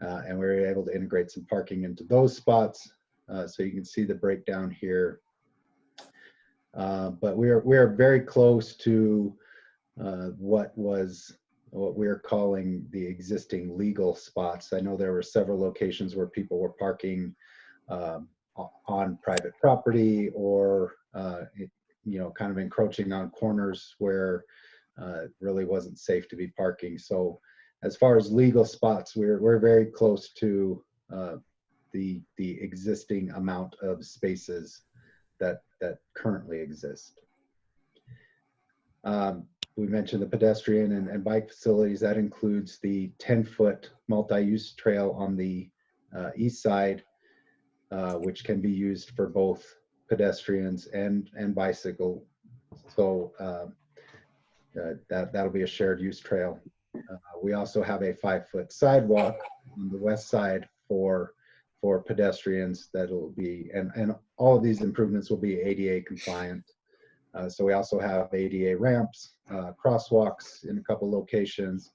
and we were able to integrate some parking into those spots. So you can see the breakdown here. But we are very close to what we're calling the existing legal spots. I know there were several locations where people were parking on private property, or kind of encroaching on corners where it really wasn't safe to be parking. So as far as legal spots, we're very close to the existing amount of spaces that currently exist. We mentioned the pedestrian and bike facilities. That includes the 10-foot multi-use trail on the east side, which can be used for both pedestrians and bicycle. So that'll be a shared use trail. We also have a 5-foot sidewalk on the west side for pedestrians that'll be, and all of these improvements will be ADA compliant. So we also have ADA ramps, crosswalks in a couple locations.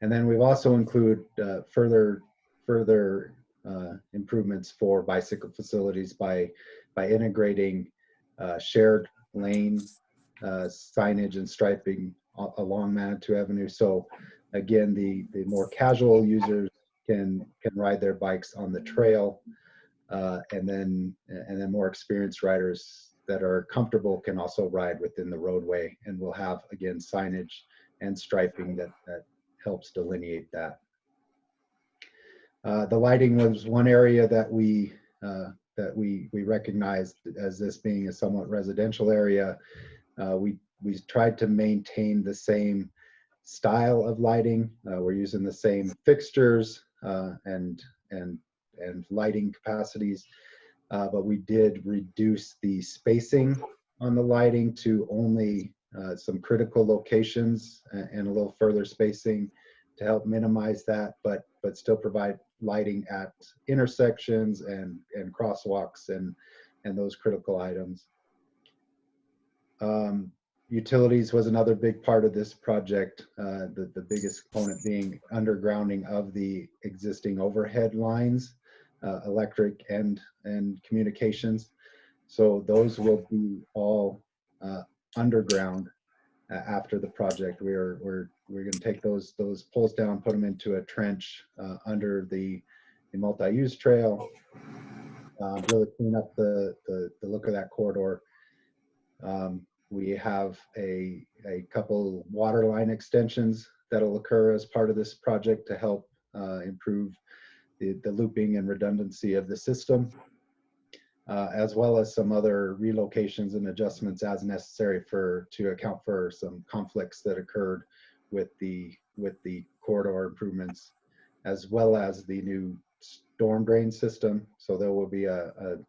And then we've also included further improvements for bicycle facilities by integrating shared lane signage and striping along Manitou Avenue. So again, the more casual users can ride their bikes on the trail, and then more experienced riders that are comfortable can also ride within the roadway, and we'll have, again, signage and striping that helps delineate that. The lighting was one area that we recognized as this being a somewhat residential area. We tried to maintain the same style of lighting. We're using the same fixtures and lighting capacities, but we did reduce the spacing on the lighting to only some critical locations and a little further spacing to help minimize that, but still provide lighting at intersections and crosswalks and those critical items. Utilities was another big part of this project, the biggest component being undergrounding of the existing overhead lines, electric and communications. So those will be all underground after the project. We're going to take those poles down, put them into a trench under the multi-use trail, really clean up the look of that corridor. We have a couple water line extensions that'll occur as part of this project to help improve the looping and redundancy of the system, as well as some other relocations and adjustments as necessary to account for some conflicts that occurred with the corridor improvements, as well as the new storm drain system. So there will be an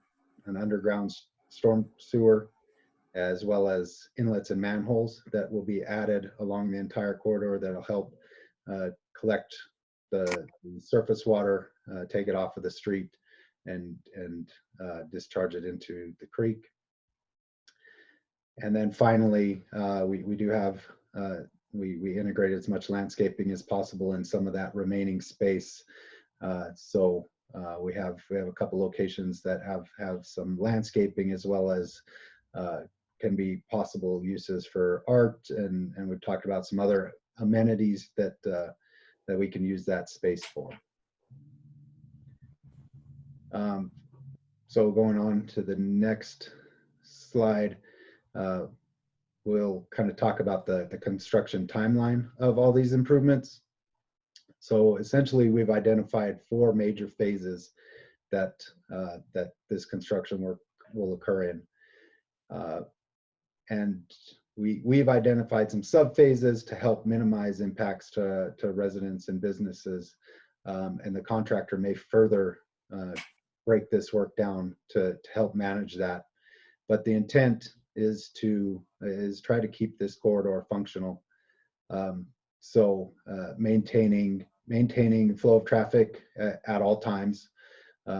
underground storm sewer, as well as inlets and manholes that will be added along the entire corridor that'll help collect the surface water, take it off of the street, and discharge it into the creek. And then finally, we do have, we integrated as much landscaping as possible in some of that remaining space. So we have a couple locations that have some landscaping, as well as can be possible uses for art, and we've talked about some other amenities that we can use that space for. So going on to the next slide, we'll kind of talk about the construction timeline of all these improvements. So essentially, we've identified 4 major phases that this construction work will occur in. And we've identified some sub-phases to help minimize impacts to residents and businesses. And the contractor may further break this work down to help manage that. But the intent is try to keep this corridor functional. So maintaining flow of traffic at all times.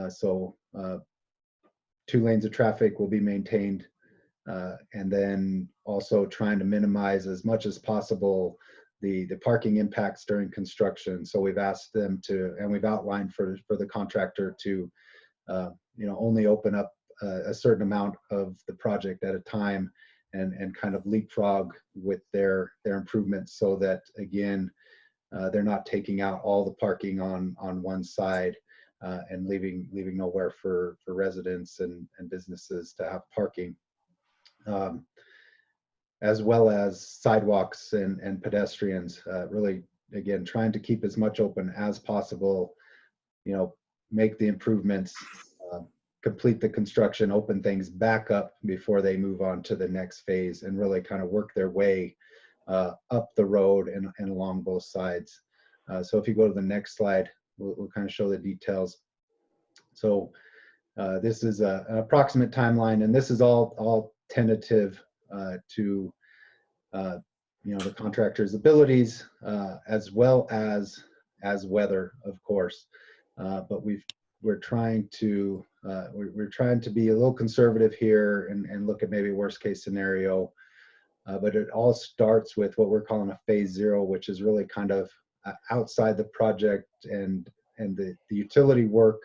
So 2 lanes of traffic will be maintained. And then also trying to minimize as much as possible the parking impacts during construction. So we've asked them to, and we've outlined for the contractor to, only open up a certain amount of the project at a time, and kind of leapfrog with their improvements, so that again, they're not taking out all the parking on one side and leaving nowhere for residents and businesses to have parking, as well as sidewalks and pedestrians. Really, again, trying to keep as much open as possible. Make the improvements, complete the construction, open things back up before they move on to the next phase, and really kind of work their way up the road and along both sides. So if you go to the next slide, we'll kind of show the details. So this is an approximate timeline, and this is all tentative to the contractor's abilities, as well as weather, of course. But we're trying to be a little conservative here and look at maybe worst case scenario. But it all starts with what we're calling a phase 0, which is really kind of outside the project, and the utility work,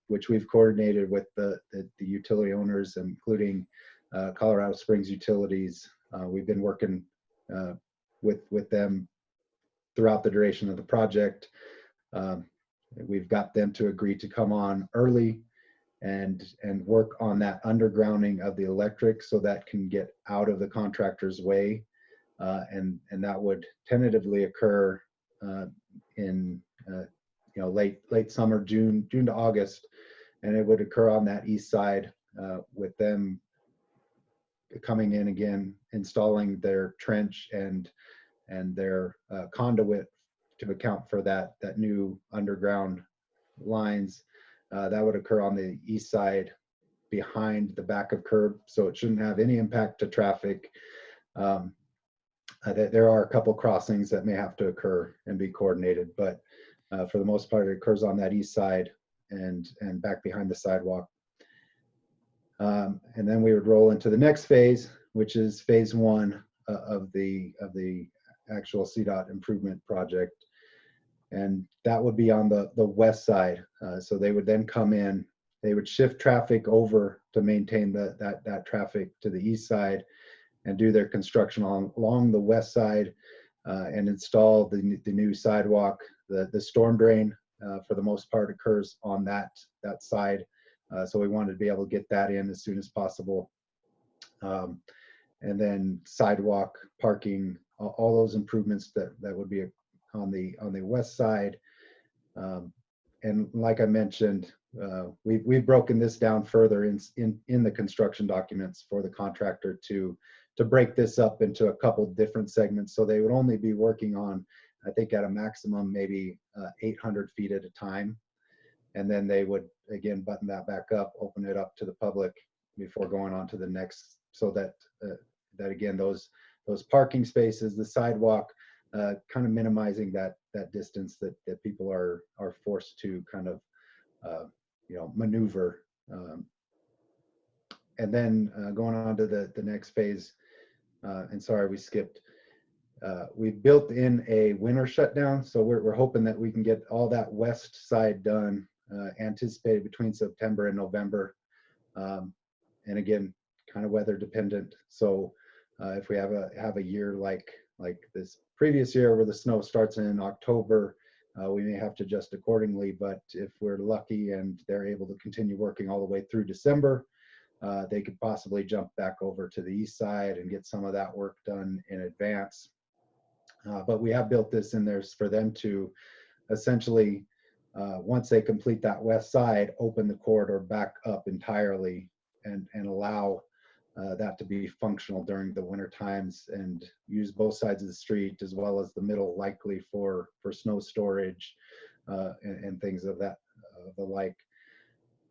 which we've coordinated with the utility owners, including Colorado Springs Utilities. We've been working with them throughout the duration of the project. We've got them to agree to come on early and work on that undergrounding of the electric, so that can get out of the contractor's way, and that would tentatively occur in late summer, June to August, and it would occur on that east side, with them coming in again, installing their trench and their conduit to account for that new underground lines. That would occur on the east side behind the back of curb, so it shouldn't have any impact to traffic. There are a couple crossings that may have to occur and be coordinated, but for the most part, it occurs on that east side and back behind the sidewalk. And then we would roll into the next phase, which is phase 1 of the actual CDOT improvement project. And that would be on the west side. So they would then come in, they would shift traffic over to maintain that traffic to the east side, and do their construction along the west side, and install the new sidewalk. The storm drain, for the most part, occurs on that side. So we wanted to be able to get that in as soon as possible. And then sidewalk, parking, all those improvements that would be on the west side. And like I mentioned, we've broken this down further in the construction documents for the contractor to break this up into a couple different segments. So they would only be working on, I think, at a maximum maybe 800 feet at a time. And then they would again button that back up, open it up to the public before going on to the next, so that again, those parking spaces, the sidewalk, kind of minimizing that distance that people are forced to kind of maneuver. And then going on to the next phase, and sorry we skipped. We built in a winter shutdown, so we're hoping that we can get all that west side done, anticipated between September and November. And again, kind of weather dependent. So if we have a year like this previous year where the snow starts in October, we may have to adjust accordingly. But if we're lucky and they're able to continue working all the way through December, they could possibly jump back over to the east side and get some of that work done in advance. But we have built this in there for them to essentially, once they complete that west side, open the corridor back up entirely and allow that to be functional during the winter times, and use both sides of the street as well as the middle, likely for snow storage and things of the like,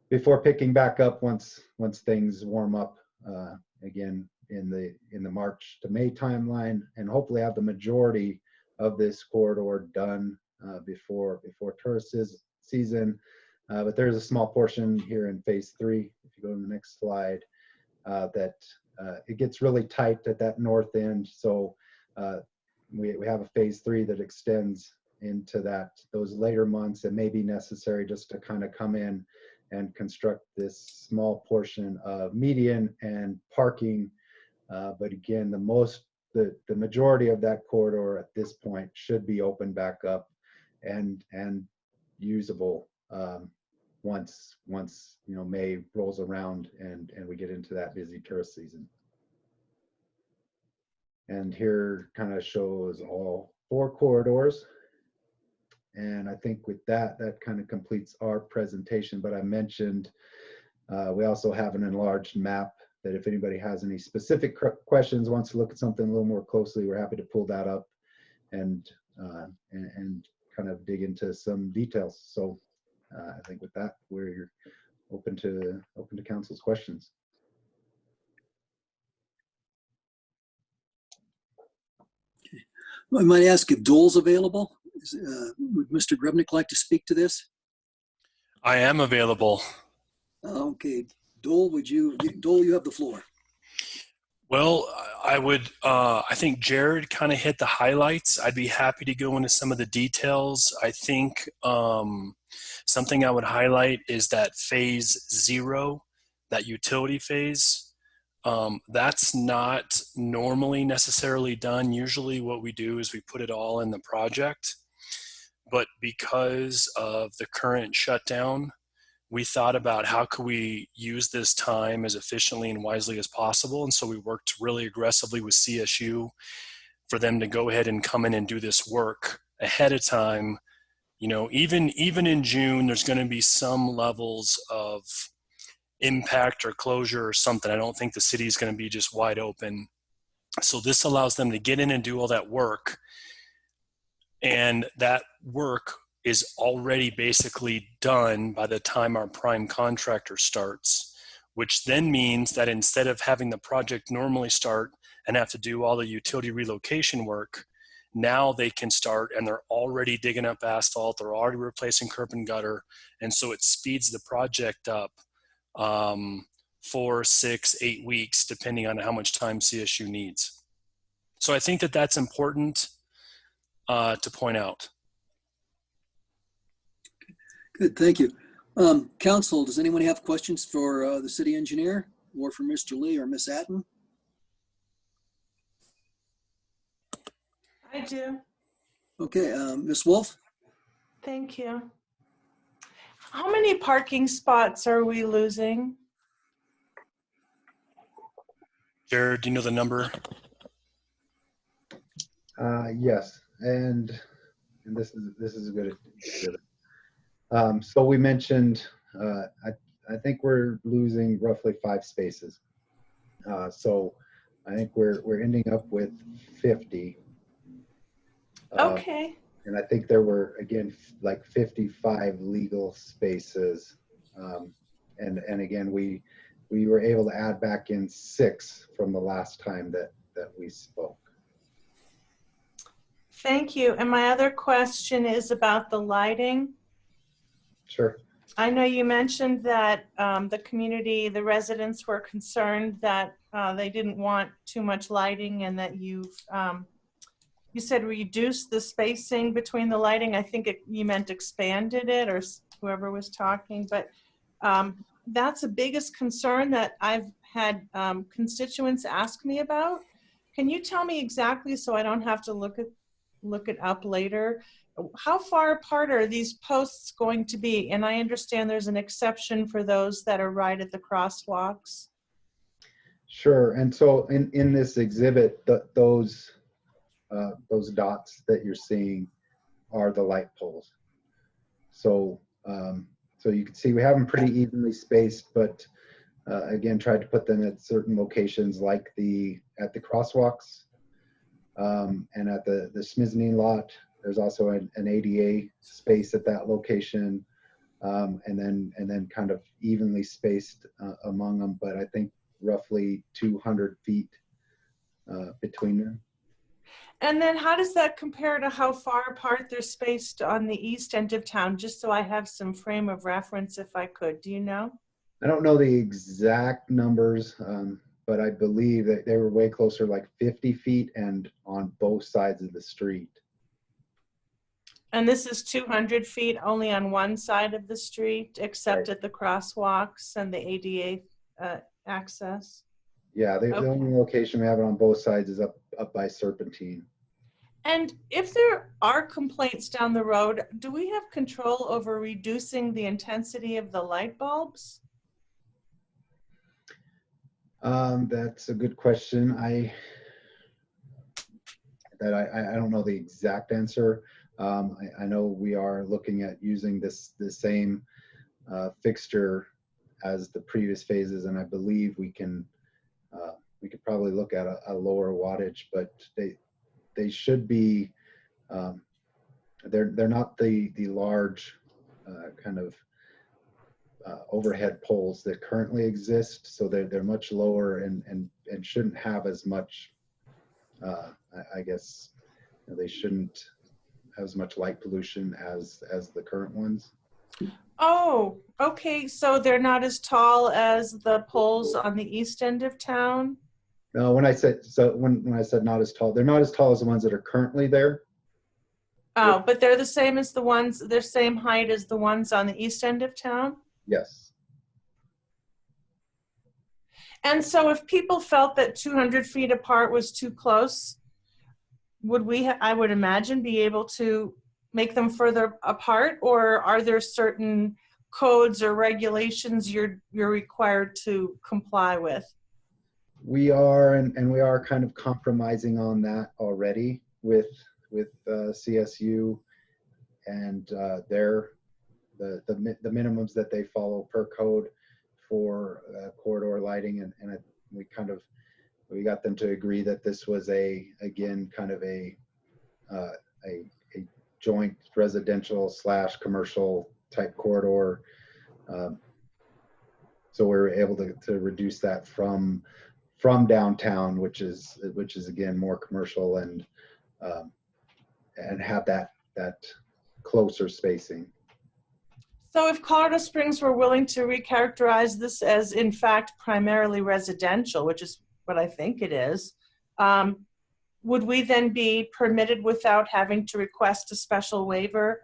before picking back up once things warm up again in the March to May timeline, and hopefully have the majority of this corridor done before tourist season. But there's a small portion here in phase 3, if you go to the next slide, that it gets really tight at that north end. So we have a phase 3 that extends into those later months. It may be necessary just to kind of come in and construct this small portion of median and parking. But again, the majority of that corridor at this point should be opened back up and usable once May rolls around and we get into that busy tourist season. And here kind of shows all 4 corridors. And I think with that kind of completes our presentation. But I mentioned we also have an enlarged map that if anybody has any specific questions, wants to look at something a little more closely, we're happy to pull that up and kind of dig into some details. So I think with that, we're open to council's questions. I might ask if Dole's available. Would Mr. Grebnick like to speak to this? I am available. Okay, Dole, you have the floor. Well, I think Jared kind of hit the highlights. I'd be happy to go into some of the details. I think something I would highlight is that phase 0, that utility phase. That's not normally necessarily done. Usually what we do is we put it all in the project. But because of the current shutdown, we thought about how could we use this time as efficiently and wisely as possible. And so we worked really aggressively with CSU for them to go ahead and come in and do this work ahead of time. Even in June, there's going to be some levels of impact or closure or something. I don't think the city is going to be just wide open. So this allows them to get in and do all that work. And that work is already basically done by the time our prime contractor starts, which then means that instead of having the project normally start and have to do all the utility relocation work, now they can start and they're already digging up asphalt, they're already replacing curb and gutter, and so it speeds the project up 4, 6, 8 weeks, depending on how much time CSU needs. So I think that that's important to point out. Good, thank you. Council, does anyone have questions for the city engineer or for Mr. Lee or Ms. Atten? I do. Okay, Ms. Wolf? Thank you. How many parking spots are we losing? Jared, do you know the number? Yes, and this is a good. So we mentioned, I think we're losing roughly 5 spaces. So I think we're ending up with 50. Okay. And I think there were, again, like 55 legal spaces. And again, we were able to add back in 6 from the last time that we spoke. Thank you. And my other question is about the lighting. Sure. I know you mentioned that the residents were concerned that they didn't want too much lighting and that you said reduce the spacing between the lighting. I think you meant expanded it, or whoever was talking, but that's the biggest concern that I've had constituents ask me about. Can you tell me exactly, so I don't have to look it up later, how far apart are these posts going to be? And I understand there's an exception for those that are right at the crosswalks. Sure. And so in this exhibit, those dots that you're seeing are the light poles. So so you can see we have them pretty evenly spaced, but again, tried to put them at certain locations like at the crosswalks and at the Smizny lot. There's also an ADA space at that location, and then kind of evenly spaced among them, but I think roughly 200 feet between them. And then how does that compare to how far apart they're spaced on the east end of town, just so I have some frame of reference if I could? Do you know? I don't know the exact numbers. but I believe that they were way closer, like 50 feet and on both sides of the street. And this is 200 feet only on one side of the street, except Right. at the crosswalks and the ADA access. Yeah, the Okay. only location we have it on both sides is up by Serpentine. And if there are complaints down the road, do we have control over reducing the intensity of the light bulbs? That's a good question. I don't know the exact answer. I know we are looking at using the same fixture as the previous phases, and I believe we could probably look at a lower wattage, but they should be, they're not the large kind of overhead poles that currently exist, so they're much lower and shouldn't have as much, I guess, they shouldn't have as much light pollution as the current ones. Oh, okay. So they're not as tall as the poles on the east end of town? No, when I said not as tall, they're not as tall as the ones that are currently there. Oh, but they're the same as the ones, they're same height as the ones on the east end of town? Yes. And so if people felt that 200 feet apart was too close, would we, I would imagine, be able to make them further apart? Or are there certain codes or regulations you're required to comply with? We are, and we are kind of compromising on that already with CSU and the minimums that they follow per code for corridor lighting, and we got them to agree that this was again kind of a joint residential / commercial type corridor. So we were able to reduce that from downtown, which is again more commercial, and have that closer spacing. So if Colorado Springs were willing to recharacterize this as, in fact, primarily residential, which is what I think it is, would we then be permitted without having to request a special waiver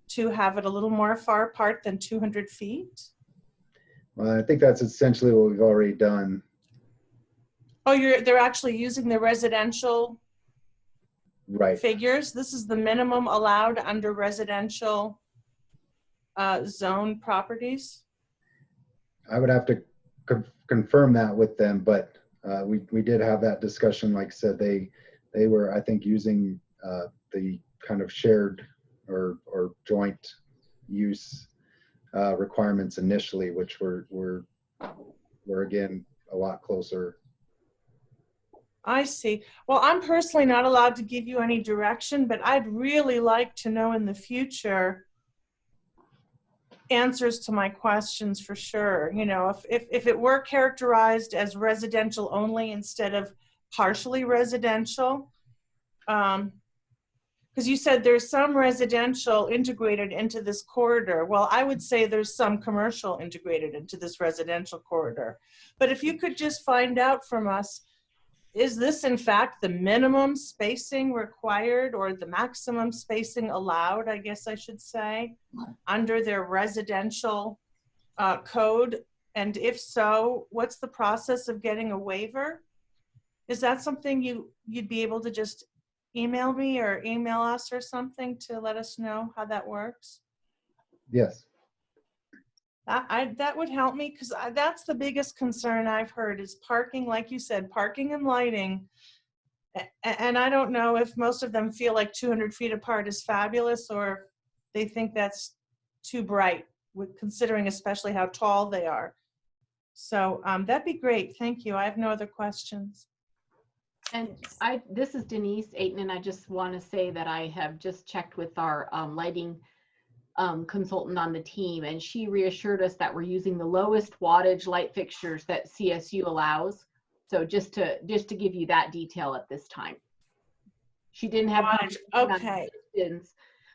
to have it a little more far apart than 200 feet? Well, I think that's essentially what we've already done. Oh, they're actually using the residential Right. figures? This is the minimum allowed under residential zone properties? I would have to confirm that with them, but we did have that discussion. Like I said, they were, I think, using the kind of shared or joint use requirements initially, which were again a lot closer. I see. Well, I'm personally not allowed to give you any direction, but I'd really like to know in the future answers to my questions for sure. You know, if it were characterized as residential only instead of partially residential, because you said there's some residential integrated into this corridor. Well, I would say there's some commercial integrated into this residential corridor. But if you could just find out from us, is this in fact the minimum spacing required or the maximum spacing allowed, I guess I should say, under their residential code? And if so, what's the process of getting a waiver? Is that something you'd be able to just email me or email us or something to let us know how that works? Yes. That would help me, because that's the biggest concern I've heard is parking, like you said, parking and lighting. And I don't know if most of them feel like 200 feet apart is fabulous, or they think that's too bright, considering especially how tall they are. So that'd be great. Thank you. I have no other questions. And this is Denise Ayton, and I just want to say that I have just checked with our lighting consultant on the team, and she reassured us that we're using the lowest wattage light fixtures that CSU allows. So just to give you that detail at this time. She didn't have Wattage, okay. distance,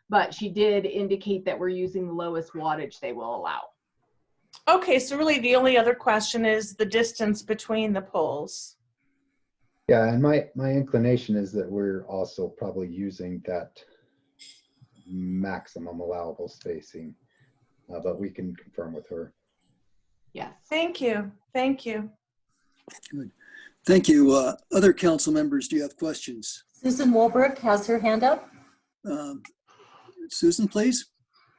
but she did indicate that we're using the lowest wattage they will allow. Okay, so really the only other question is the distance between the poles. Yeah, and my inclination is that we're also probably using that maximum allowable spacing, but we can confirm with her. Yes. Thank you. Thank you. Good. Thank you. Other council members, do you have questions? Susan Wolbrook has her hand up. Susan, please.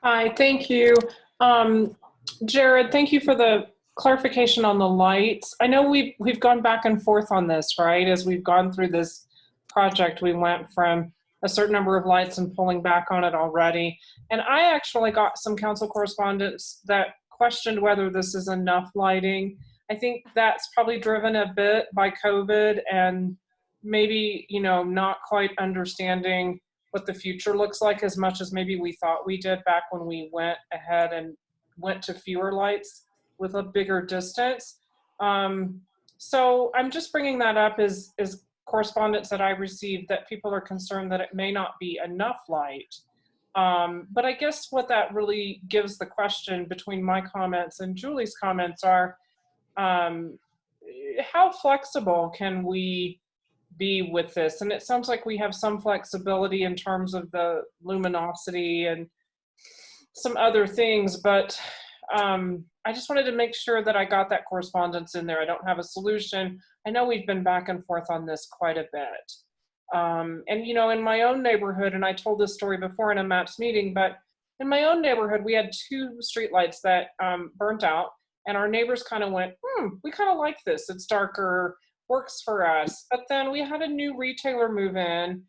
Hi, thank you. Jared, thank you for the clarification on the lights. I know we've gone back and forth on this, right? As we've gone through this project, we went from a certain number of lights and pulling back on it already. And I actually got some council correspondence that questioned whether this is enough lighting. I think that's probably driven a bit by COVID and maybe, not quite understanding what the future looks like as much as maybe we thought we did back when we went ahead and went to fewer lights with a bigger distance. So I'm just bringing that up as correspondence that I received that people are concerned that it may not be enough light. But I guess what that really gives the question between my comments and Julie's comments are, how flexible can we be with this? And it sounds like we have some flexibility in terms of the luminosity and some other things, but I just wanted to make sure that I got that correspondence in there. I don't have a solution. I know we've been back and forth on this quite a bit. And in my own neighborhood, and I told this story before in a MAPS meeting, but in my own neighborhood, we had 2 streetlights that burnt out, and our neighbors kind of went, we kind of like this. It's darker, works for us. But then we had a new retailer move in,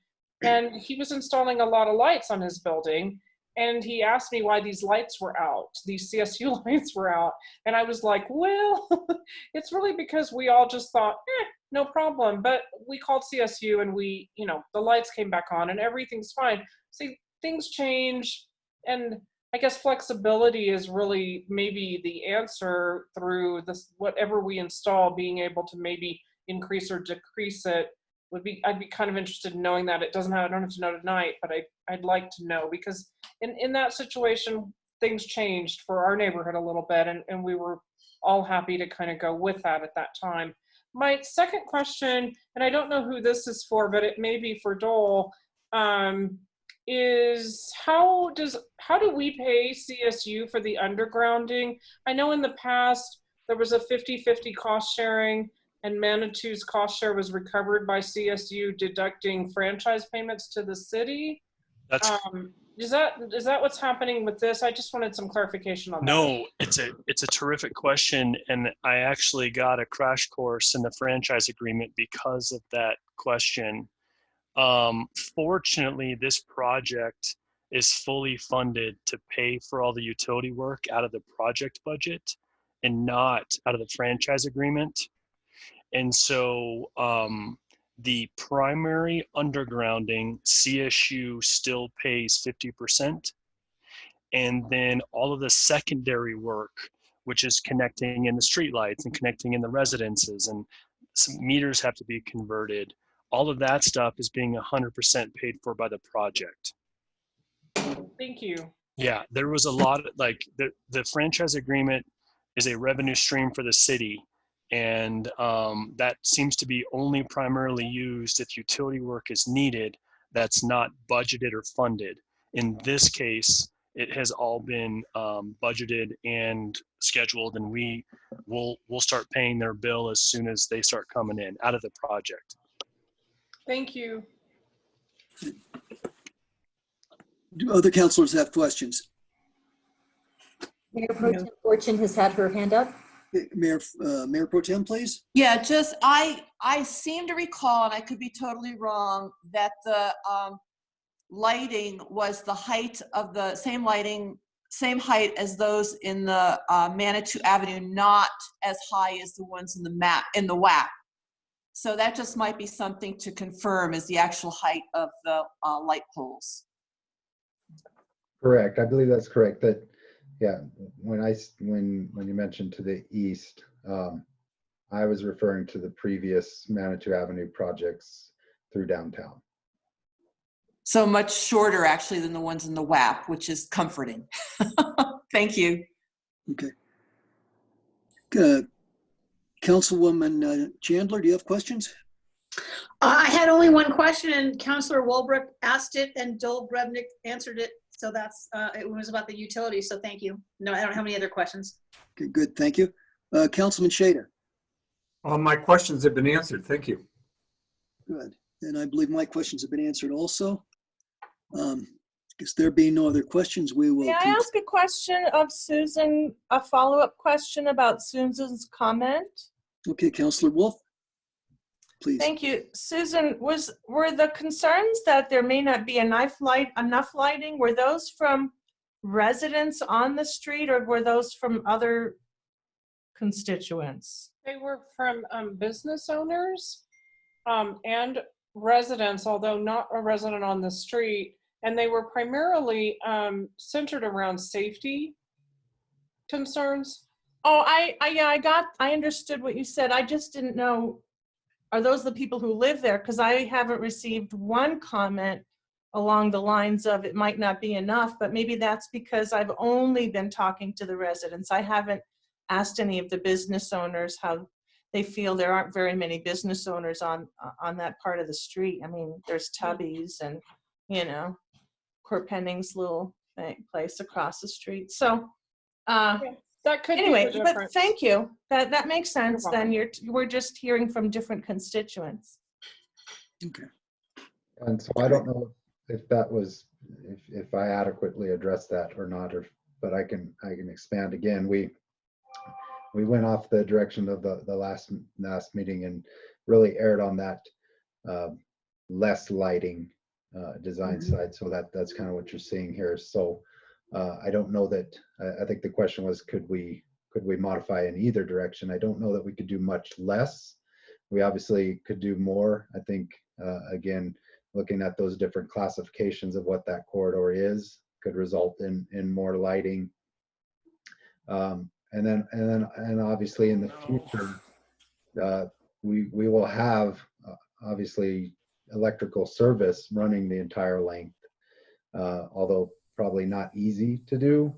and he was installing a lot of lights on his building. And he asked me why these lights were out, these CSU lights were out. And I was like, well, it's really because we all just thought, no problem. But we called CSU and the lights came back on and everything's fine. See, things change. And I guess flexibility is really maybe the answer through this, whatever we install, being able to maybe increase or decrease it. I'd be kind of interested in knowing that. I don't have to know tonight, but I'd like to know, because in that situation, things changed for our neighborhood a little bit, and we were all happy to kind of go with that at that time. My second question, and I don't know who this is for, but it may be for Dole, is how do we pay CSU for the undergrounding? I know in the past there was a 50-50 cost sharing, and Manitou's cost share was recovered by CSU deducting franchise payments to the city. That's Is that what's happening with this? I just wanted some clarification on that. no, it's a terrific question, and I actually got a crash course in the franchise agreement because of that question. Fortunately, this project is fully funded to pay for all the utility work out of the project budget and not out of the franchise agreement. And so the primary undergrounding, CSU still pays 50%. And then all of the secondary work, which is connecting in the streetlights and connecting in the residences, and some meters have to be converted. All of that stuff is being 100% paid for by the project. Thank you. Yeah, there was a lot of, the franchise agreement is a revenue stream for the city. And that seems to be only primarily used if utility work is needed that's not budgeted or funded. In this case, it has all been budgeted and scheduled, and we'll start paying their bill as soon as they start coming in out of the project. Thank you. Do other councilors have questions? Mayor Pro Tem Fortune has had her hand up. Mayor Pro Tem, please. Yeah, just I seem to recall, and I could be totally wrong, that the lighting was the height of the same height as those in the Manitou Avenue, not as high as the ones in the WAP. So that just might be something to confirm, is the actual height of the light poles. Correct. I believe that's correct. That, yeah, when you mentioned to the east, I was referring to the previous Manitou Avenue projects through downtown. So much shorter, actually, than the ones in the WAP, which is comforting. Thank you. Okay. Councilwoman Chandler, do you have questions? I had only one question, and Councilor Walbrook asked it, and Joel Brebnick answered it. So that's it was about the utility. So thank you. No, I don't have any other questions. Okay, good. Thank you. Councilman Shader. All my questions have been answered. Thank you. Good. And I believe my questions have been answered also. Guess there being no other questions, we will. May I ask a question of Susan, a follow-up question about Susan's comment? Okay, Councilor Wolf, please. Thank you. Susan, were the concerns that there may not be enough lighting, were those from residents on the street, or were those from other constituents? They were from business owners and residents, although not a resident on the street. And they were primarily centered around safety concerns. Oh, I understood what you said. I just didn't know, are those the people who live there? Because I haven't received one comment along the lines of it might not be enough, but maybe that's because I've only been talking to the residents. I haven't asked any of the business owners how they feel. There aren't very many business owners on that part of the street. I mean, there's Tubby's and, you know, Court Penning's little place across the street. So that could anyway, be the but thank you. That makes sense. Then we're just hearing from different constituents. Okay. And so I don't know if that was, if I adequately addressed that or not, but I can expand again. We went off the direction of the last meeting and really aired on that less lighting design side. So that's kind of what you're seeing here. So I don't know that, I think the question was, could we modify in either direction? I don't know that we could do much less. We obviously could do more. I think, again, looking at those different classifications of what that corridor is could result in more lighting. And obviously in the future, we will have obviously electrical service running the entire length, although probably not easy to do.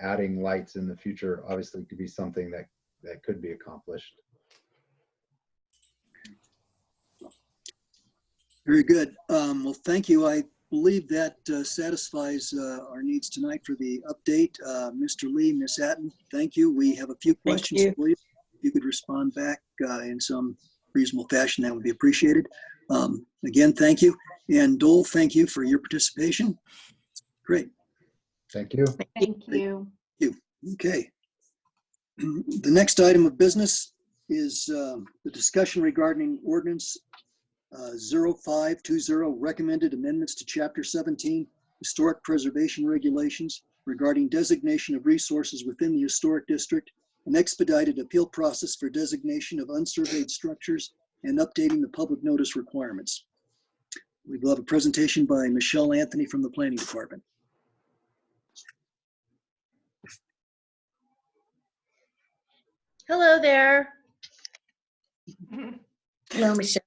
Adding lights in the future obviously could be something that could be accomplished. Very good. Well, thank you. I believe that satisfies our needs tonight for the update. Mr. Lee, Ms. Atten, thank you. We have a few questions for you. If you could respond back in some reasonable fashion, that would be appreciated. Again, thank you. And Dole, thank you for your participation. Great. Thank you. Thank you. Okay. The next item of business is the discussion regarding ordinance 0520, recommended amendments to Chapter 17, Historic Preservation Regulations regarding designation of resources within the historic district, an expedited appeal process for designation of unsurveyed structures, and updating the public notice requirements. We will have a presentation by Michelle Anthony from the Planning Department. Hello there. Hello, Michelle.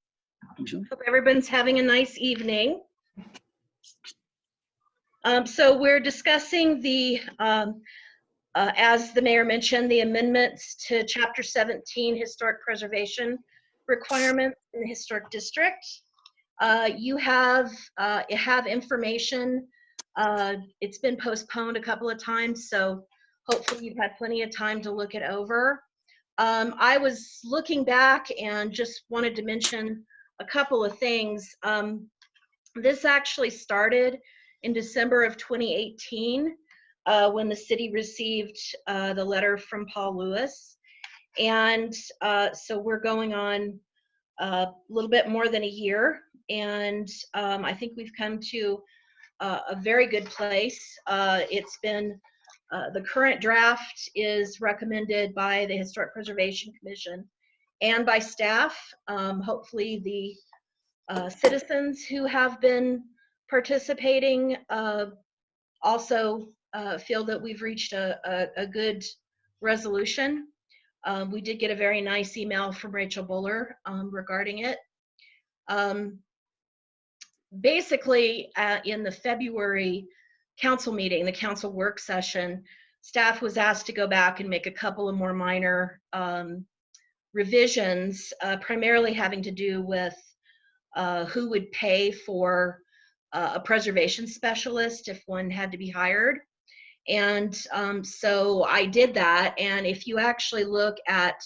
Hope everyone's having a nice evening. So we're discussing the, as the mayor mentioned, the amendments to Chapter 17 Historic Preservation Requirements in the Historic District. You have information. It's been postponed a couple of times, so hopefully you've had plenty of time to look it over. I was looking back and just wanted to mention a couple of things. This actually started in December of 2018 when the city received the letter from Paul Lewis. And so we're going on a little bit more than a year. And I think we've come to a very good place. It's been, the current draft is recommended by the Historic Preservation Commission and by staff. Hopefully the citizens who have been participating also feel that we've reached a good resolution. We did get a very nice email from Rachel Buller regarding it. Basically, in the February council meeting, the council work session, staff was asked to go back and make a couple of more minor revisions, primarily having to do with who would pay for a preservation specialist if one had to be hired. And so I did that. And if you actually look at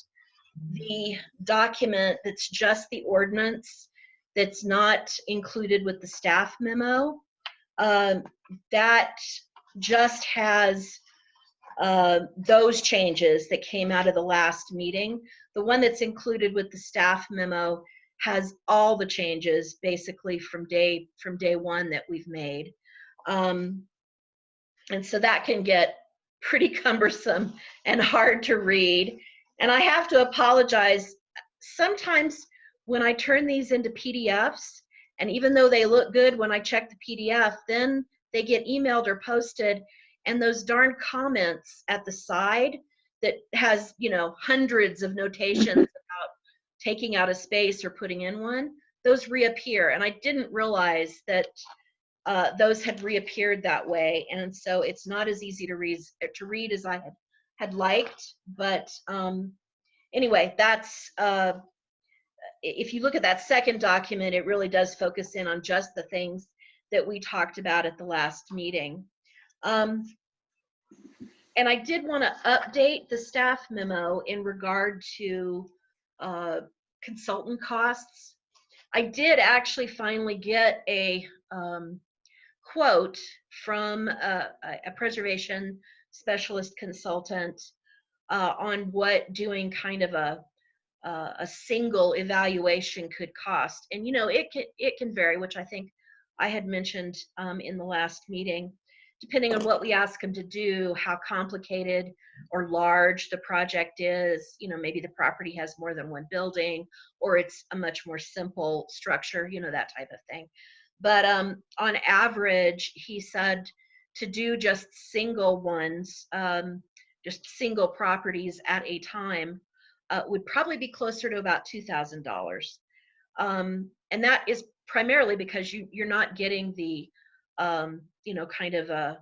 the document that's just the ordinance, that's not included with the staff memo, that just has those changes that came out of the last meeting. The one that's included with the staff memo has all the changes basically from day one that we've made. And so that can get pretty cumbersome and hard to read. And I have to apologize. Sometimes when I turn these into PDFs, and even though they look good when I check the PDF, then they get emailed or posted, and those darn comments at the side that has, you know, hundreds of notations about taking out a space or putting in one, those reappear. And I didn't realize that those had reappeared that way. And so it's not as easy to read as I had liked. But anyway, that's, if you look at that second document, it really does focus in on just the things that we talked about at the last meeting. And I did want to update the staff memo in regard to consultant costs. I did actually finally get a quote from a preservation specialist consultant on what doing kind of a single evaluation could cost. And, you know, it can vary, which I think I had mentioned in the last meeting, depending on what we ask them to do, how complicated or large the project is. You know, maybe the property has more than one building, or it's a much more simple structure, you know, that type of thing. But on average, he said to do just single ones, just single properties at a time, would probably be closer to about $2,000. And that is primarily because you're not getting the, you know, kind of a,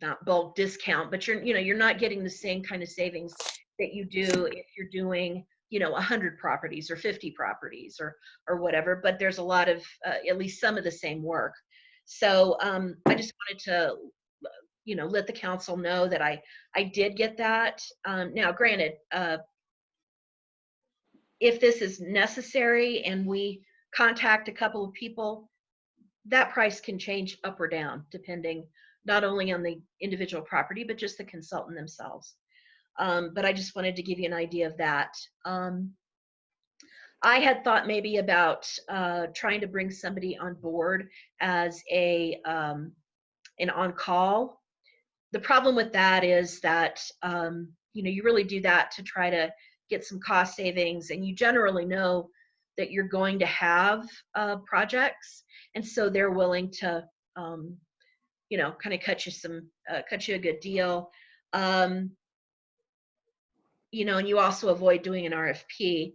not bulk discount, but you're not getting the same kind of savings that you do if you're doing, you know, 100 properties or 50 properties or whatever. But there's a lot of, at least some of the same work. So I just wanted to, you know, let the council know that I did get that. Now, granted, if this is necessary and we contact a couple of people, that price can change up or down depending not only on the individual property, but just the consultant themselves. But I just wanted to give you an idea of that. I had thought maybe about trying to bring somebody on board as an on-call. The problem with that is that, you know, you really do that to try to get some cost savings, and you generally know that you're going to have projects, and so they're willing to, you know, kind of cut you a good deal. You know, and you also avoid doing an RFP,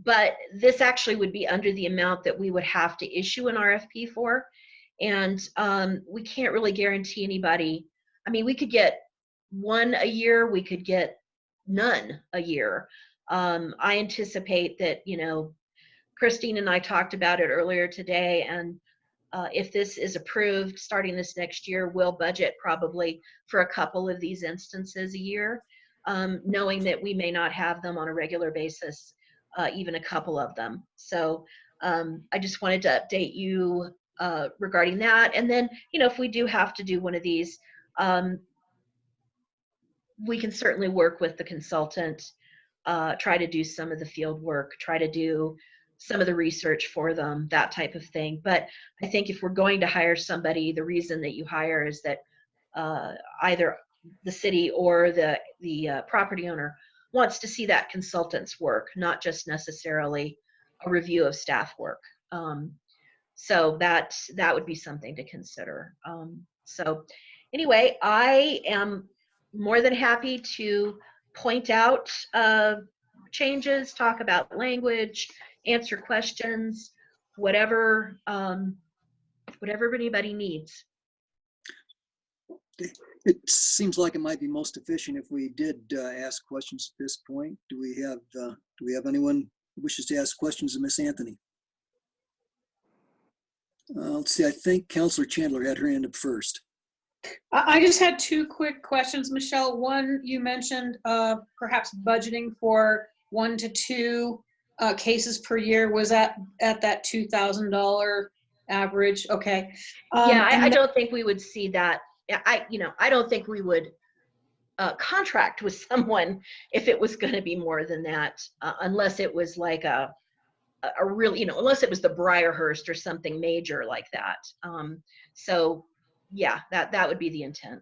but this actually would be under the amount that we would have to issue an RFP for, and we can't really guarantee anybody. I mean, we could get one a year, we could get none a year. I anticipate that, you know, Christine and I talked about it earlier today, and if this is approved starting this next year, we'll budget probably for a couple of these instances a year, knowing that we may not have them on a regular basis, even a couple of them. So I just wanted to update you regarding that. And then, you know, if we do have to do one of these, we can certainly work with the consultant, try to do some of the field work, try to do some of the research for them, that type of thing. But I think if we're going to hire somebody, the reason that you hire is that either the city or the property owner wants to see that consultant's work, not just necessarily a review of staff work. So that would be something to consider. So anyway, I am more than happy to point out changes, talk about language, answer questions, whatever anybody needs. It seems like it might be most efficient if we did ask questions at this point. Do we have anyone who wishes to ask questions of Miss Anthony? Let's see, I think Councilor Chandler had her hand up first. I just had two quick questions, Michelle. One, you mentioned perhaps budgeting for 1 to 2 cases per year. Was that at that $2,000 average? Okay. Yeah, And I don't think we would see that. I don't think we would contract with someone if it was going to be more than that, unless it was like a really, unless it was the Briarhurst or something major like that. So yeah, that would be the intent.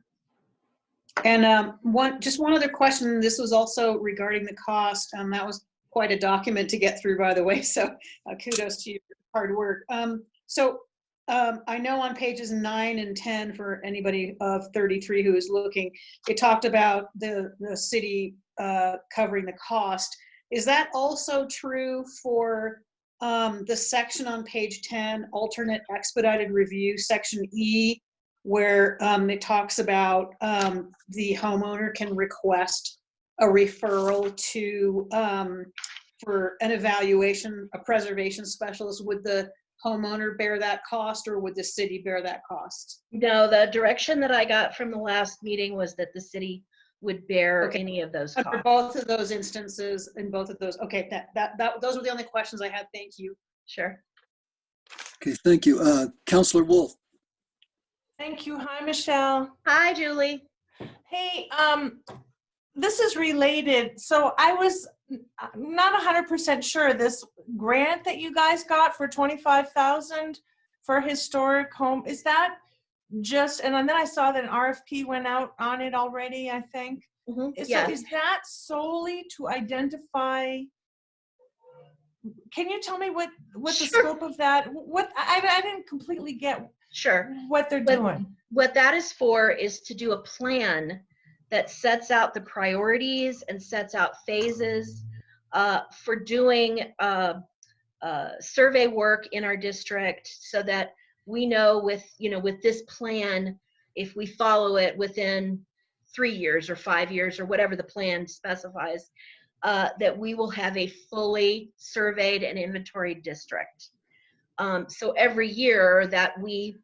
And one other question. This was also regarding the cost. That was quite a document to get through, by the way. So kudos to your hard work. I know on pages 9 and 10, for anybody of 33 who is looking, it talked about the city covering the cost. Is that also true for the section on page 10, alternate expedited review, section E, where it talks about the homeowner can request a referral to for an evaluation, a preservation specialist? Would the homeowner bear that cost, or would the city bear that cost? No, the direction that I got from the last meeting was that the city would bear any of those costs. Under both of those instances, in both of those. Okay, those were the only questions I had. Thank you. Sure. Okay, thank you. Councilor Wolf. Thank you. Hi, Michelle. Hi, Julie. Hey, this is related. So I was not 100% sure, this grant that you guys got for $25,000 for historic home, is that just, and then I saw that an RFP went out on it already, I think. Mm-hmm. So is that solely to identify, can you tell me what the scope of that, I didn't completely get what they're doing. What that is for is to do a plan that sets out the priorities and sets out phases for doing survey work in our district, so that we know with this plan, if we follow it within 3 years or 5 years or whatever the plan specifies, that we will have a fully surveyed and inventoried district. So every year that we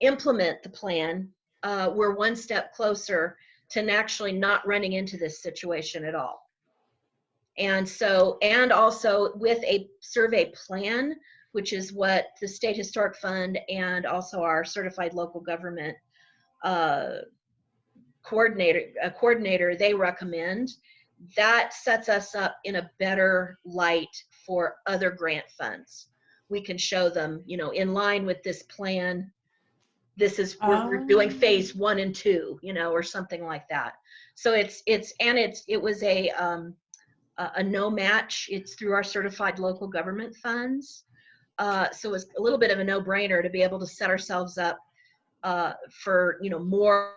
implement the plan, we're one step closer to actually not running into this situation at all. And so, and also with a survey plan, which is what the State Historic Fund and also our certified local government coordinator, they recommend, that sets us up in a better light for other grant funds. We can show them, in line with this plan, this is, we're doing phase 1 and 2, or something like that. So it was a no match. It's through our certified local government funds. So it's a little bit of a no-brainer to be able to set ourselves up for, more.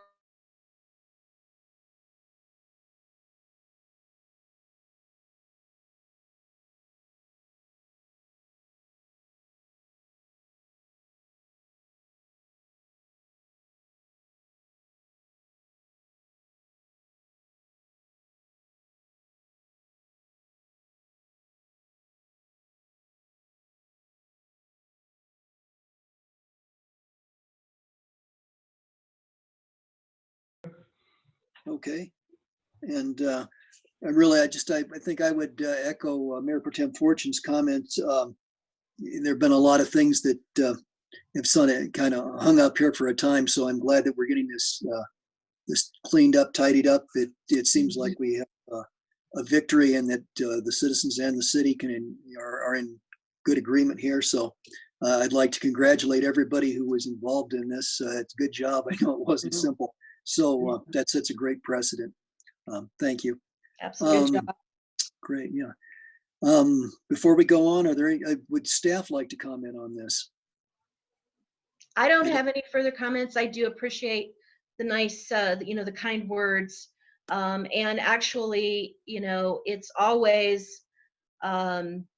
Okay. And I think I would echo Mayor Pro Tem Fortune's comments. There have been a lot of things that have kind of hung up here for a time, so I'm glad that we're getting this cleaned up, tidied up. It seems like we have a victory, and that the citizens and the city are in good agreement here. So I'd like to congratulate everybody who was involved in this. It's a good job. I know it wasn't simple. So that sets a great precedent. Thank you. Absolutely. Great, yeah. Before we go on, would staff like to comment on this? I don't have any further comments. I do appreciate the nice, the kind words. And actually, it's always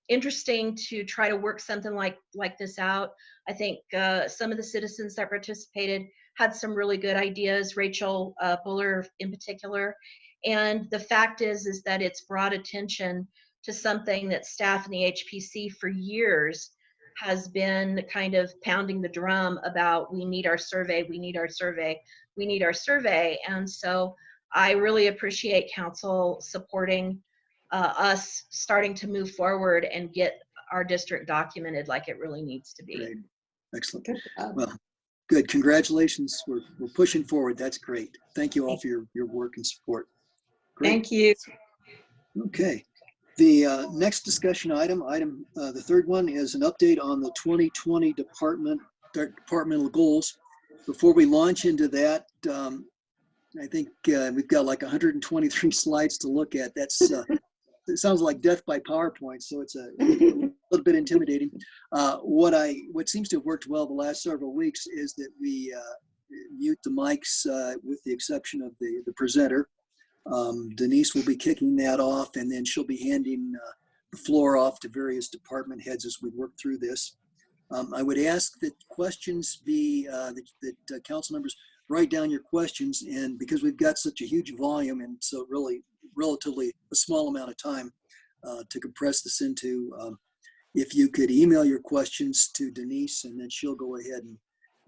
interesting to try to work something like this out. I think some of the citizens that participated had some really good ideas, Rachel Buller in particular. And the fact is that it's brought attention to something that staff in the HPC for years has been kind of pounding the drum about. We need our survey, we need our survey, we need our survey. And so I really appreciate council supporting us starting to move forward and get our district documented like it really needs to be. Great. Excellent. Good job. Well, good. Congratulations. We're pushing forward. That's great. Thank you all for your work and support. Great. Thank you. Okay. The next discussion item, the third one, is an update on the 2020 departmental goals. Before we launch into that, I think we've got like 123 slides to look at. That's it sounds like death by PowerPoint, so it's a little bit intimidating. What seems to have worked well the last several weeks is that we mute the mics with the exception of the presenter. Denise will be kicking that off, and then she'll be handing the floor off to various department heads as we work through this. I would ask that questions be, that council members write down your questions, and because we've got such a huge volume and so really relatively a small amount of time to compress this into, if you could email your questions to Denise, and then she'll go ahead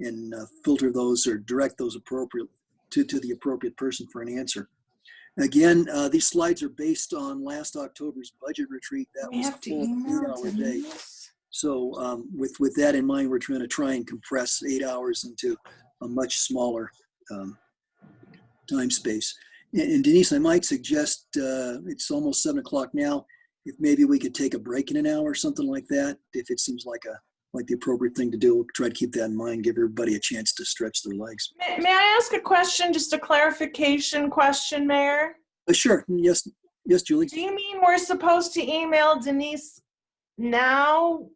and filter those or direct those appropriate to the appropriate person for an answer. Again, these slides are based on last October's budget retreat. That was a full 8-hour day. So with that in mind, we're going to try and compress 8 hours into a much smaller time space. And Denise, I might suggest, it's almost 7 o'clock now, if maybe we could take a break in an hour or something like that, if it seems like the appropriate thing to do. We'll try to keep that in mind, give everybody a chance to stretch their legs. May I ask a question, just a clarification question, Mayor? Sure. Yes, Julie. Do you mean we're supposed to email Denise now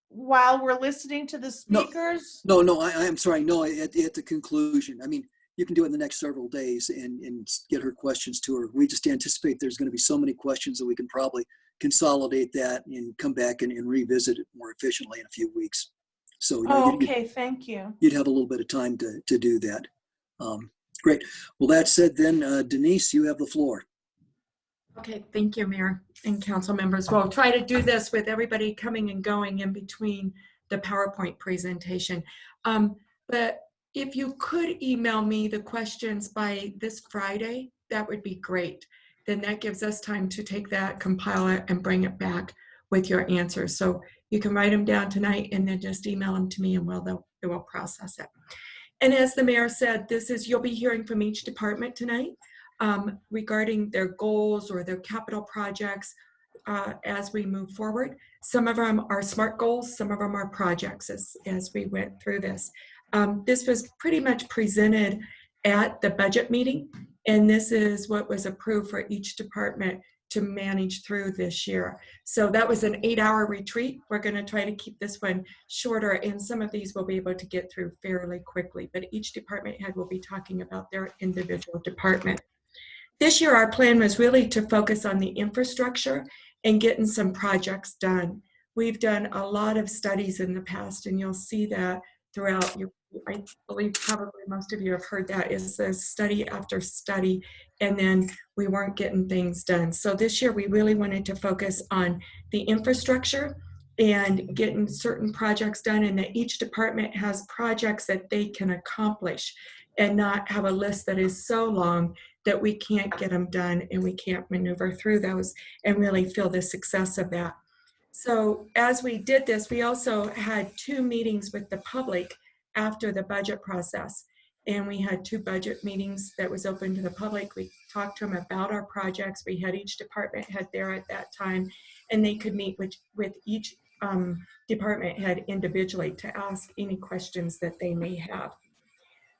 while we're listening to the speakers? No, I'm sorry. No, at the conclusion. I mean, you can do it in the next several days and get her questions to her. We just anticipate there's going to be so many questions that we can probably consolidate that and come back and revisit it more efficiently in a few weeks. So okay, thank you. You'd have a little bit of time to do that. Great. Well, that said then, Denise, you have the floor. Okay, thank you, Mayor and council members. We'll try to do this with everybody coming and going in between the PowerPoint presentation. But if you could email me the questions by this Friday, that would be great. Then that gives us time to take that, compile it, and bring it back with your answers. So you can write them down tonight and then just email them to me, and we'll process it. And as the mayor said, you'll be hearing from each department tonight regarding their goals or their capital projects as we move forward. Some of them are SMART goals, some of them are projects as we went through this. This was pretty much presented at the budget meeting, and this is what was approved for each department to manage through this year. So that was an 8-hour retreat. We're going to try to keep this one shorter, and some of these we'll be able to get through fairly quickly, but each department head will be talking about their individual department. This year, our plan was really to focus on the infrastructure and getting some projects done. We've done a lot of studies in the past, and you'll see that throughout. I believe probably most of you have heard that is a study after study, and then we weren't getting things done. So this year we really wanted to focus on the infrastructure and getting certain projects done, and that each department has projects that they can accomplish and not have a list that is so long that we can't get them done and we can't maneuver through those and really feel the success of that. So as we did this, we also had 2 meetings with the public after the budget process. And we had 2 budget meetings that was open to the public. We talked to them about our projects. We had each department head there at that time, and they could meet with each department head individually to ask any questions that they may have.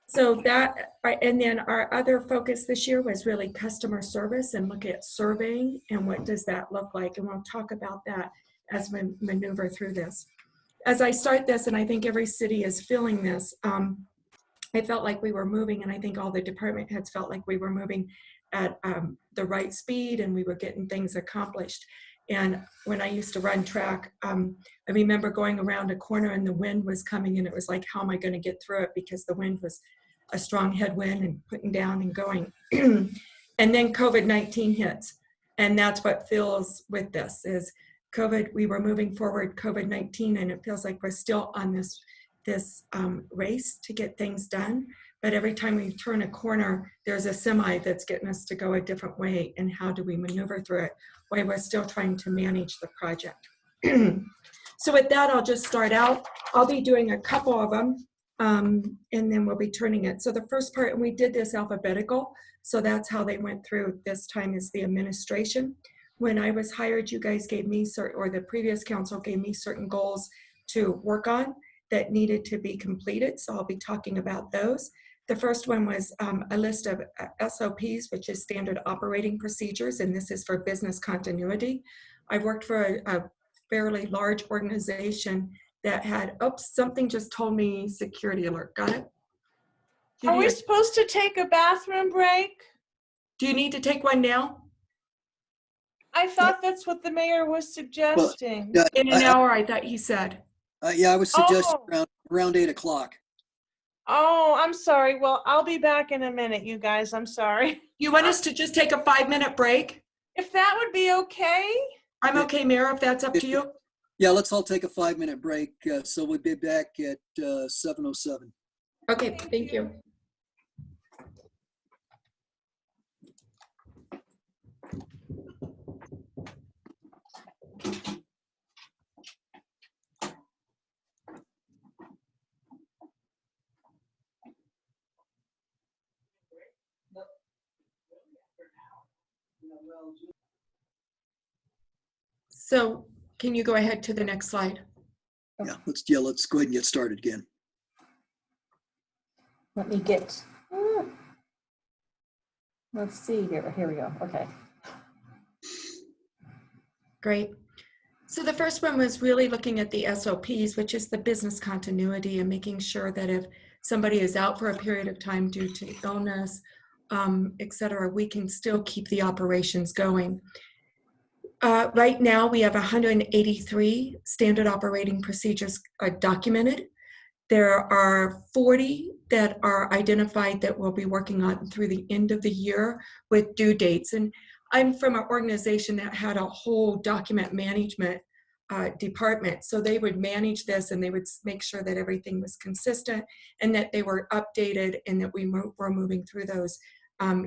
So that, and then our other focus this year was really customer service and look at surveying and what does that look like. And we'll talk about that as we maneuver through this. As I start this, and I think every city is feeling this, I felt like we were moving, and I think all the department heads felt like we were moving at the right speed and we were getting things accomplished. And when I used to run track, I remember going around a corner and the wind was coming, and it was like, how am I going to get through it? Because the wind was a strong headwind and putting down and going. And then COVID-19 hits. And that's what feels with this is COVID, we were moving forward COVID-19, and it feels like we're still on this race to get things done. But every time we turn a corner, there's a semi that's getting us to go a different way. And how do we maneuver through it while we're still trying to manage the project? So with that, I'll just start out. I'll be doing a couple of them, and then we'll be turning it. So the first part, and we did this alphabetical, so that's how they went through this time, is the administration. When I was hired, you guys gave me or the previous council gave me certain goals to work on that needed to be completed. So I'll be talking about those. The first one was a list of SOPs, which is standard operating procedures, and this is for business continuity. I've worked for a fairly large organization that had, oops, something just told me security alert. Got it? Are we supposed to take a bathroom break? Do you need to take one now? I thought that's what the mayor was suggesting. Well, In an hour, I thought he said. Yeah, I was suggesting Oh. around 8 o'clock. Oh, I'm sorry. Well, I'll be back in a minute, you guys. I'm sorry. You want us to just take a 5-minute break? If that would be okay. I'm okay, Mayor, if that's up to you. Yeah, let's all take a 5-minute break. So we'll be back at 7:07. Okay, thank you. So can you go ahead to the next slide? Let's go ahead and get started again. Let me get, let's see here. Here we go. Okay. Great. So the first one was really looking at the SOPs, which is the business continuity, and making sure that if somebody is out for a period of time due to illness, et cetera, we can still keep the operations going. Right now, we have 183 standard operating procedures documented. There are 40 that are identified that we'll be working on through the end of the year with due dates. And I'm from an organization that had a whole document management department. So they would manage this, and they would make sure that everything was consistent and that they were updated, and that we were moving through those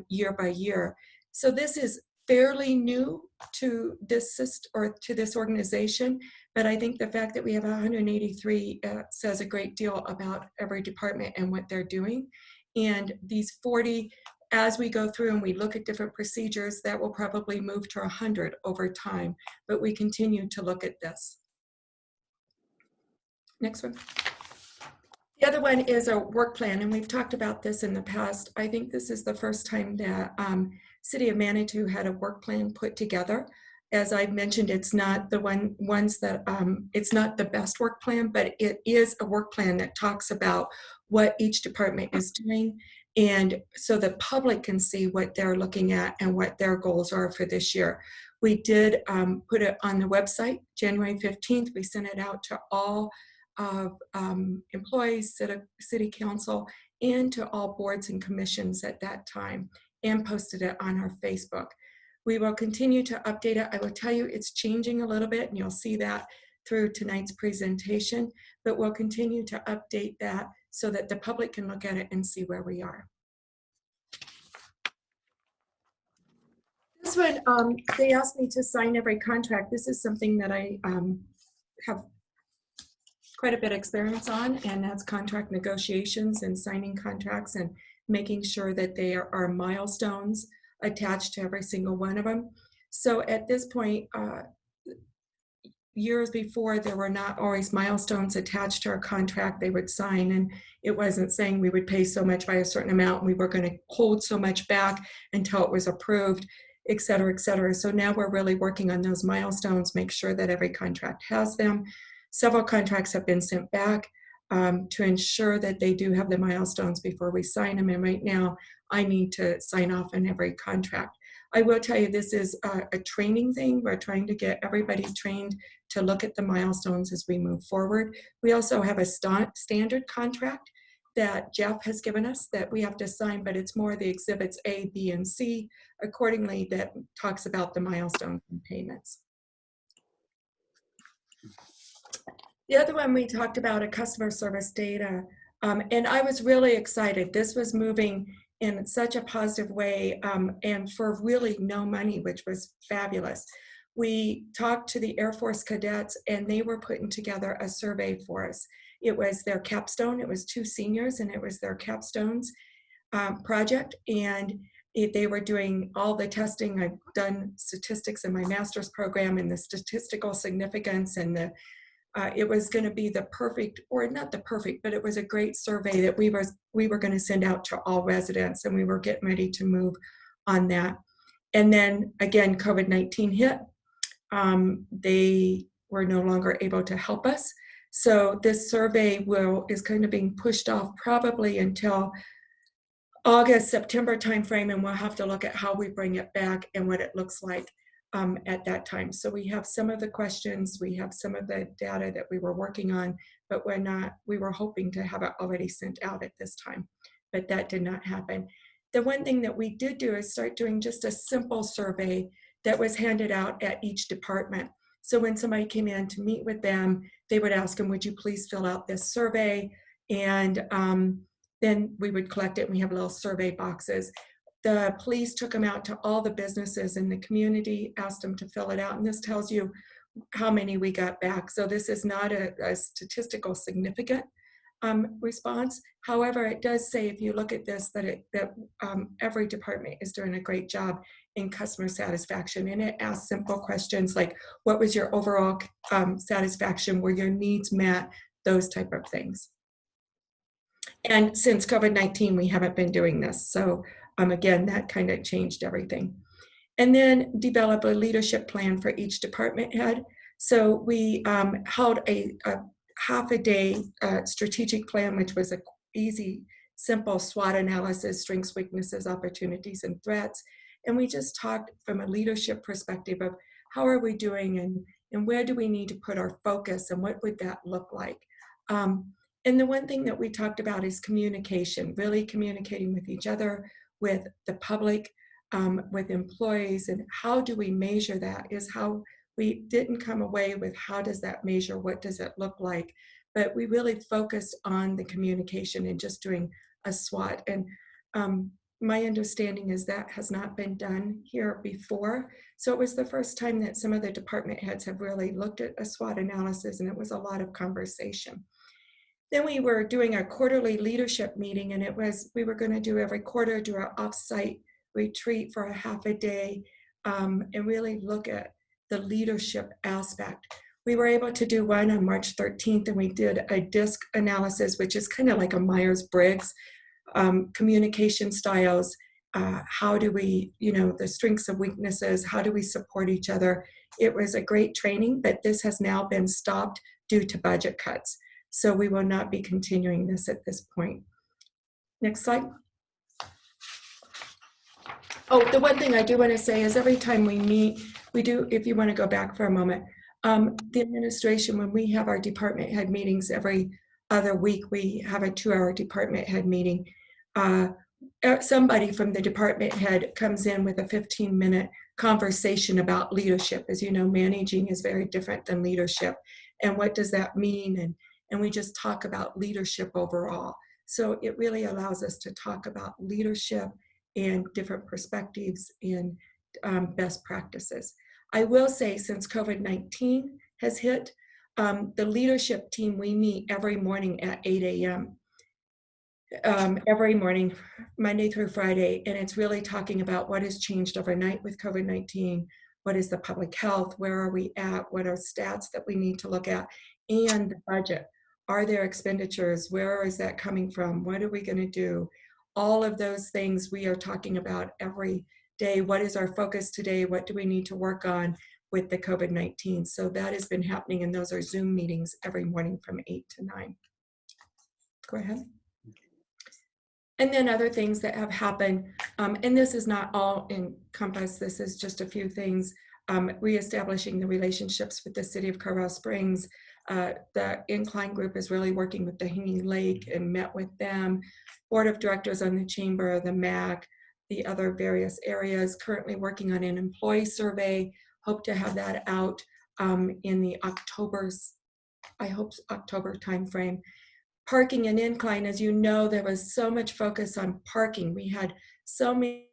year by year. So this is fairly new to this system or to this organization, but I think the fact that we have 183 says a great deal about every department and what they're doing. And these 40, as we go through and we look at different procedures, that will probably move to 100 over time, but we continue to look at this. Next one. The other one is a work plan, and we've talked about this in the past. I think this is the first time that City of Manitou had a work plan put together. As I've mentioned, it's not the ones that, it's not the best work plan, but it is a work plan that talks about what each department is doing, and so the public can see what they're looking at and what their goals are for this year. We did put it on the website, January 15th. We sent it out to all of employees, city council, and to all boards and commissions at that time, and posted it on our Facebook. We will continue to update it. I will tell you it's changing a little bit, and you'll see that through tonight's presentation, but we'll continue to update that so that the public can look at it and see where we are. This one, they asked me to sign every contract. This is something that I have quite a bit of experience on, and that's contract negotiations and signing contracts and making sure that there are milestones attached to every single one of them. So at this point, years before, there were not always milestones attached to our contract they would sign, and it wasn't saying we would pay so much by a certain amount and we were going to hold so much back until it was approved, et cetera, et cetera. So now we're really working on those milestones, make sure that every contract has them. Several contracts have been sent back to ensure that they do have the milestones before we sign them. And right now, I need to sign off on every contract. I will tell you, this is a training thing. We're trying to get everybody trained to look at the milestones as we move forward. We also have a standard contract that Jeff has given us that we have to sign, but it's more the exhibits A, B, and C accordingly that talks about the milestones and payments. The other one we talked about, a customer service data, and I was really excited. This was moving in such a positive way and for really no money, which was fabulous. We talked to the Air Force cadets and they were putting together a survey for us. It was their capstone. It was 2 seniors and it was their capstones project. And they were doing all the testing. I've done statistics in my master's program and the statistical significance and the it was going to be the perfect, or not the perfect, but it was a great survey that we were going to send out to all residents, and we were getting ready to move on that. And then again, COVID-19 hit. They were no longer able to help us. So this survey is kind of being pushed off probably until August, September timeframe, and we'll have to look at how we bring it back and what it looks like at that time. So we have some of the questions, we have some of the data that we were working on, but we were hoping to have it already sent out at this time, but that did not happen. The one thing that we did do is start doing just a simple survey that was handed out at each department. So when somebody came in to meet with them, they would ask them, would you please fill out this survey? And then we would collect it and we have little survey boxes. The police took them out to all the businesses in the community, asked them to fill it out, and this tells you how many we got back. So this is not a statistical significant response. However, it does say, if you look at this, that every department is doing a great job in customer satisfaction, and it asks simple questions like, what was your overall satisfaction? Were your needs met? Those type of things. And since COVID-19, we haven't been doing this. So again, that kind of changed everything. And then develop a leadership plan for each department head. So we held a half a day strategic plan, which was an easy, simple SWOT analysis, strengths, weaknesses, opportunities, and threats. And we just talked from a leadership perspective of how are we doing and where do we need to put our focus and what would that look like. And the one thing that we talked about is communication, really communicating with each other, with the public, with employees, and how do we measure that is how we didn't come away with how does that measure, what does it look like, but we really focused on the communication and just doing a SWOT. And my understanding is that has not been done here before. So it was the first time that some of the department heads have really looked at a SWOT analysis, and it was a lot of conversation. Then we were doing a quarterly leadership meeting, and we were going to do every quarter, do our offsite retreat for a half a day and really look at the leadership aspect. We were able to do one on March 13th, and we did a DISC analysis, which is kind of like a Myers-Briggs, communication styles. How do we, the strengths and weaknesses, how do we support each other? It was a great training, but this has now been stopped due to budget cuts. So we will not be continuing this at this point. Next slide. Oh, the one thing I do want to say is every time we meet, we do, if you want to go back for a moment, the administration, when we have our department head meetings every other week, we have a 2-hour department head meeting. Somebody from the department head comes in with a 15-minute conversation about leadership. As you know, managing is very different than leadership. And what does that mean? And we just talk about leadership overall. So it really allows us to talk about leadership and different perspectives and best practices. I will say, since COVID-19 has hit, the leadership team, we meet every morning at 8 a.m. Every morning, Monday through Friday, and it's really talking about what has changed overnight with COVID-19, what is the public health, where are we at, what are stats that we need to look at, and the budget. Are there expenditures? Where is that coming from? What are we going to do? All of those things we are talking about every day. What is our focus today? What do we need to work on with the COVID-19? So that has been happening, and those are Zoom meetings every morning from 8 to 9. Go ahead. And then other things that have happened, and this is not all encompassed, this is just a few things. Reestablishing the relationships with the city of Colorado Springs. The incline group is really working with the Hanging Lake and met with them. Board of directors on the chamber, the MAC, the other various areas, currently working on an employee survey. Hope to have that out in the October timeframe. Parking and incline, as you know, there was so much focus on parking. We had so many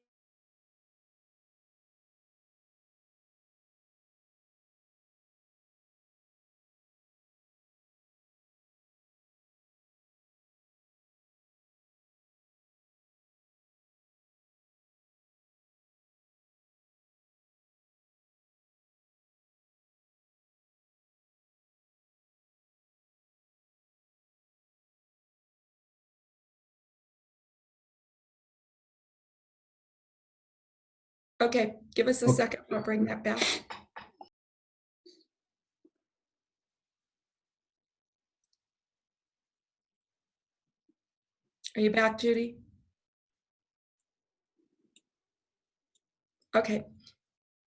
Okay, give us a second. I'll bring that back. Are you back, Judy? Okay.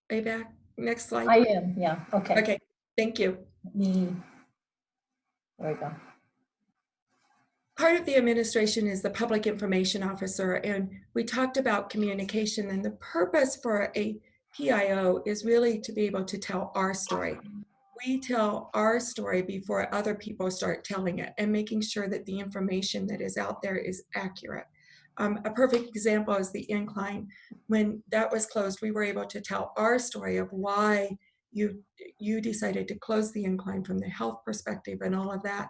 Are you back? Next slide. I am, yeah, okay. Okay, thank you. There we go. Part of the administration is the public information officer, and we talked about communication, and the purpose for a PIO is really to be able to tell our story. We tell our story before other people start telling it, and making sure that the information that is out there is accurate. A perfect example is the incline. When that was closed, we were able to tell our story of why you decided to close the incline from the health perspective and all of that.